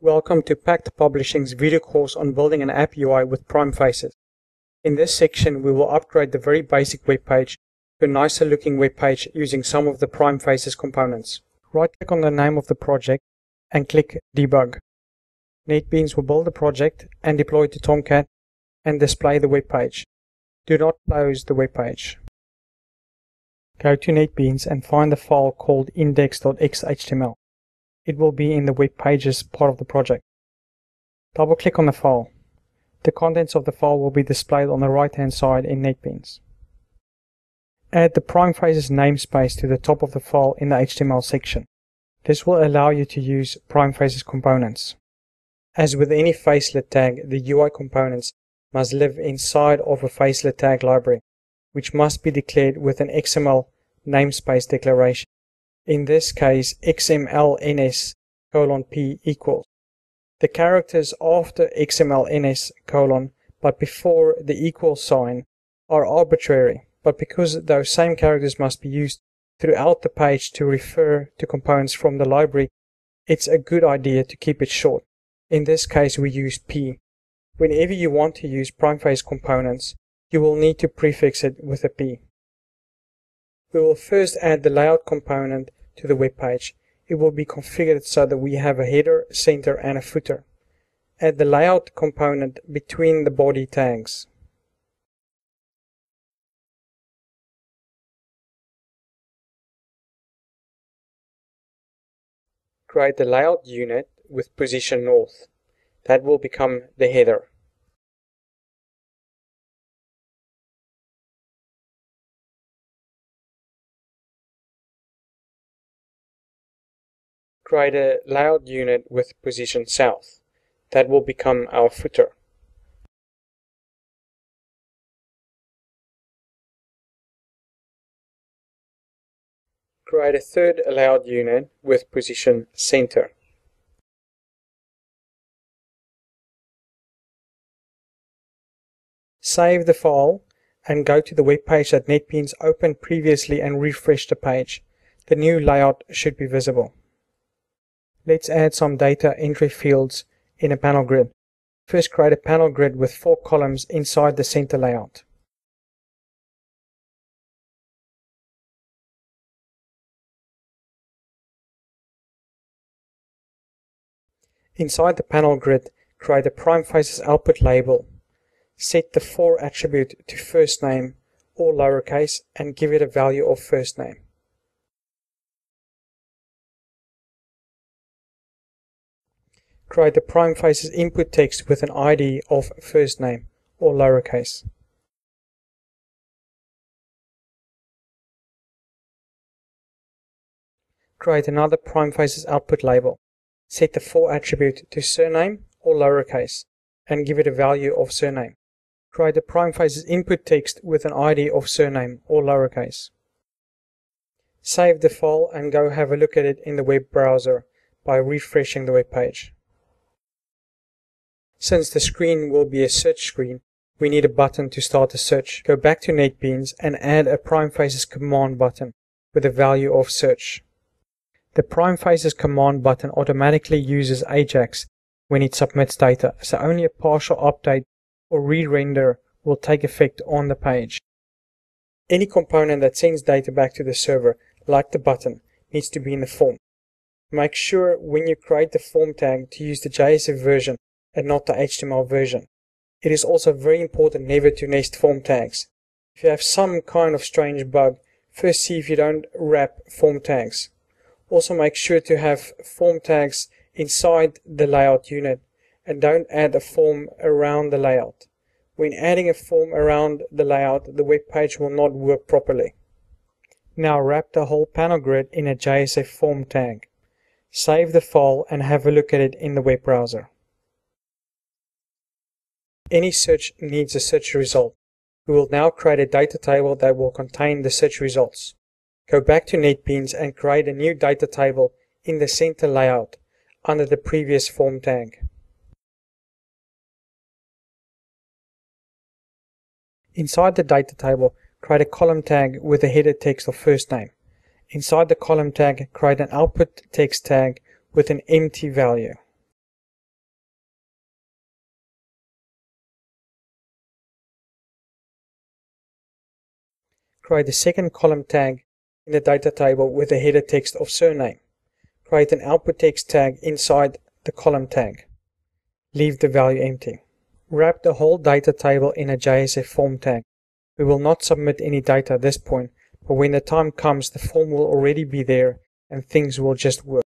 Welcome to Pact Publishing's video course on building an app UI with PrimeFaces. In this section, we will upgrade the very basic web page to a nicer looking web page using some of the PrimeFaces components. Right-click on the name of the project and click Debug. NetBeans will build the project and deploy it to Tomcat and display the web page. Do not close the web page. Go to NetBeans and find the file called index.xhtml. It will be in the web pages part of the project. Double-click on the file. The contents of the file will be displayed on the right-hand side in NetBeans. Add the PrimeFaces namespace to the top of the file in the HTML section. This will allow you to use PrimeFaces components. As with any facelet tag, the UI components must live inside of a facelet tag library, which must be declared with an XML namespace declaration. In this case, xmlns:p equals. The characters after xmlns:, but before the equal sign, are arbitrary, but because those same characters must be used throughout the page to refer to components from the library, it's a good idea to keep it short. In this case, we use p. Whenever you want to use PrimeFaces components, you will need to prefix it with a p. We will first add the layout component to the web page. It will be configured so that we have a header, center, and a footer. Add the layout component between the body tags. Create the layout unit with position north. That will become the header. Create a layout unit with position south. That will become our footer. Create a third layout unit with position center. Save the file and go to the web page that NetBeans opened previously and refresh the page. The new layout should be visible. Let's add some data entry fields in a panel grid. First, create a panel grid with 4 columns inside the center layout. Inside the panel grid, create a PrimeFaces output label. Set the for attribute to first name, all lowercase, and give it a value of first name. Create the PrimeFaces input text with an ID of first name, or lowercase. Create another PrimeFaces output label. Set the for attribute to surname, or lowercase, and give it a value of surname. Create the PrimeFaces input text with an ID of surname, or lowercase. Save the file and go have a look at it in the web browser by refreshing the web page. Since the screen will be a search screen, we need a button to start the search. Go back to NetBeans and add a PrimeFaces command button with a value of search. The PrimeFaces command button automatically uses Ajax when it submits data, so only a partial update or re-render will take effect on the page. Any component that sends data back to the server, like the button, needs to be in the form. Make sure when you create the form tag to use the JSF version and not the HTML version. It is also very important never to nest form tags. If you have some kind of strange bug, first see if you don't wrap form tags. Also make sure to have form tags inside the layout unit and don't add a form around the layout. When adding a form around the layout, the web page will not work properly. Now wrap the whole panel grid in a JSF form tag. Save the file and have a look at it in the web browser. Any search needs a search result. We will now create a data table that will contain the search results. Go back to NetBeans and create a new data table in the center layout under the previous form tag. Inside the data table, create a column tag with a header text of first name. Inside the column tag, create an output text tag with an empty value. Create a second column tag in the data table with the header text of surname. Create an output text tag inside the column tag. Leave the value empty. Wrap the whole data table in a JSF form tag. We will not submit any data at this point, but when the time comes, the form will already be there and things will just work.